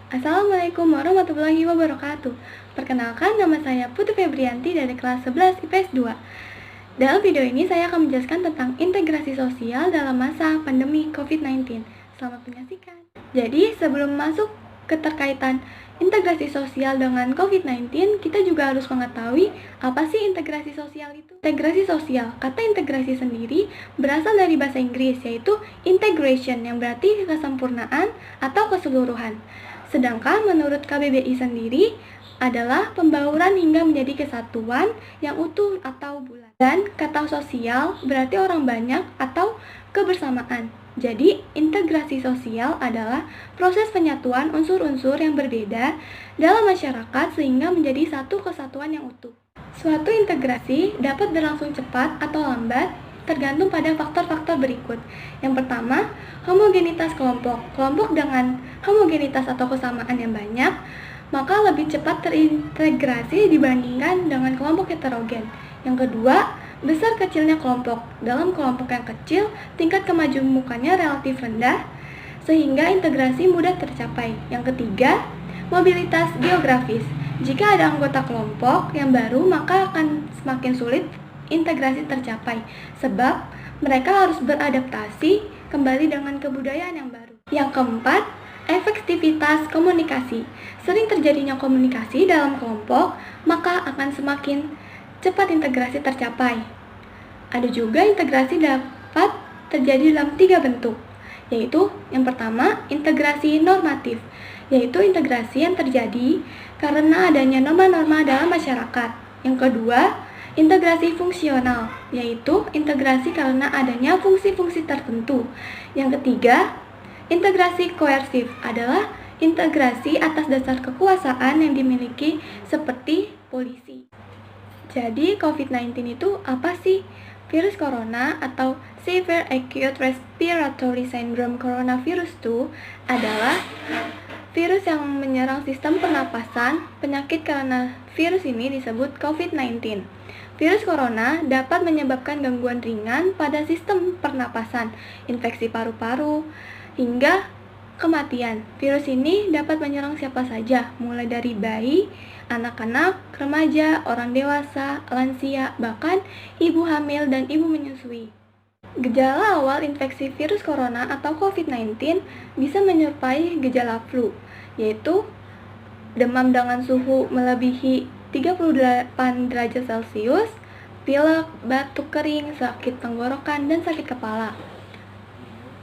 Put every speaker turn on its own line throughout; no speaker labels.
Assalamualaikum warahmatullahi wabarakatuh. Perkenalkan, nama saya Putri Febrianti dari kelas 11 IPS 2. Dalam video ini saya akan menjelaskan tentang integrasi sosial dalam masa pandemi COVID-19. Selamat menyaksikan. Jadi, sebelum masuk keterkaitan integrasi sosial dengan COVID-19, kita juga harus mengetahui apa sih integrasi sosial itu. Integrasi sosial, kata integrasi sendiri berasal dari bahasa Inggris, yaitu integration, yang berarti kesempurnaan atau keseluruhan. Sedangkan menurut KBBI sendiri adalah pembauran hingga menjadi kesatuan yang utuh atau bulat. Dan kata sosial berarti orang banyak atau kebersamaan. Jadi, integrasi sosial adalah proses penyatuan unsur-unsur yang berbeda dalam masyarakat sehingga menjadi satu kesatuan yang utuh. Suatu integrasi dapat berlangsung cepat atau lambat tergantung pada faktor-faktor berikut. Yang pertama, homogenitas kelompok. Kelompok dengan homogenitas atau kesamaan yang banyak, maka lebih cepat terintegrasi dibandingkan dengan kelompok heterogen. Yang kedua, besar kecilnya kelompok. Dalam kelompok yang kecil, tingkat kemajemukannya relatif rendah, sehingga integrasi mudah tercapai. Yang ketiga, mobilitas geografis. Jika ada anggota kelompok yang baru, maka akan semakin sulit integrasi tercapai, sebab mereka harus beradaptasi kembali dengan kebudayaan yang baru. Yang keempat, efektivitas komunikasi. Sering terjadinya komunikasi dalam kelompok, maka akan semakin cepat integrasi tercapai. Ada juga integrasi dapat terjadi dalam 3 bentuk, yaitu yang pertama, integrasi normatif, yaitu integrasi yang terjadi karena adanya norma-norma dalam masyarakat. Yang kedua, integrasi fungsional, yaitu integrasi karena adanya fungsi-fungsi tertentu. Yang ketiga, integrasi koersif adalah integrasi atas dasar kekuasaan yang dimiliki seperti polisi. Jadi, COVID-19 itu apa sih? Virus corona atau Severe Acute Respiratory Syndrome Coronavirus 2 adalah virus yang menyerang sistem pernapasan. Penyakit karena virus ini disebut COVID-19. Virus corona dapat menyebabkan gangguan ringan pada sistem pernapasan, infeksi paru-paru, hingga kematian. Virus ini dapat menyerang siapa saja, mulai dari bayi, anak-anak, remaja, orang dewasa, lansia, bahkan ibu hamil dan ibu menyusui. Gejala awal infeksi virus corona atau COVID-19 bisa menyerupai gejala flu, yaitu demam dengan suhu melebihi 38 derajat Celcius, pilek, batuk kering, sakit tenggorokan, dan sakit kepala.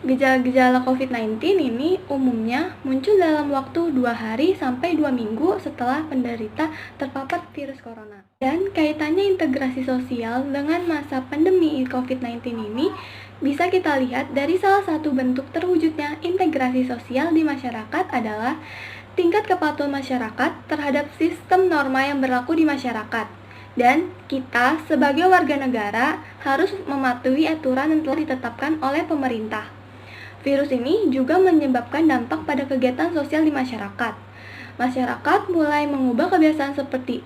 Gejala-gejala COVID-19 ini umumnya muncul dalam waktu 2 hari sampai 2 minggu setelah penderita terpapar virus corona. Dan kaitannya integrasi sosial dengan masa pandemi COVID-19 ini bisa kita lihat dari salah satu bentuk terwujudnya integrasi sosial di masyarakat adalah tingkat kepatuhan masyarakat terhadap sistem norma yang berlaku di masyarakat. Dan kita sebagai warga negara harus mematuhi aturan yang telah ditetapkan oleh pemerintah. Virus ini juga menyebabkan dampak pada kegiatan sosial di masyarakat. Masyarakat mulai mengubah kebiasaan seperti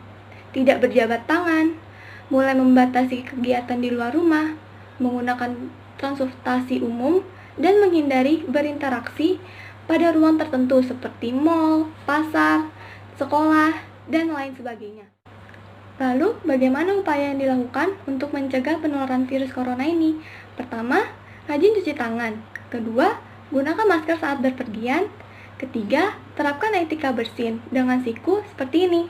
tidak berjabat tangan, mulai membatasi kegiatan di luar rumah, menggunakan transportasi umum, dan menghindari berinteraksi pada ruang tertentu seperti mal, pasar, sekolah, dan lain sebagainya. Lalu, bagaimana upaya yang dilakukan untuk mencegah penularan virus corona ini? Pertama, rajin cuci tangan. Kedua, gunakan masker saat berpergian. Ketiga, terapkan etika bersin dengan siku seperti ini.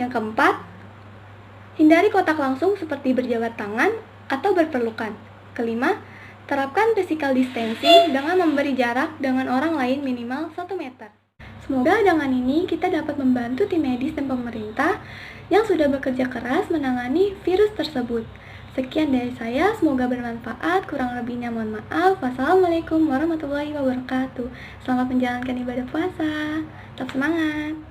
Yang keempat, hindari kontak langsung seperti berjabat tangan atau berpelukan. Kelima, terapkan physical distancing dengan memberi jarak dengan orang lain minimal 1 meter. Semoga dengan ini kita dapat membantu tim medis dan pemerintah yang sudah bekerja keras menangani virus tersebut. Sekian dari saya, semoga bermanfaat, kurang lebihnya mohon maaf. Wassalamualaikum warahmatullahi wabarakatuh. Selamat menjalankan ibadah puasa. Tetap semangat.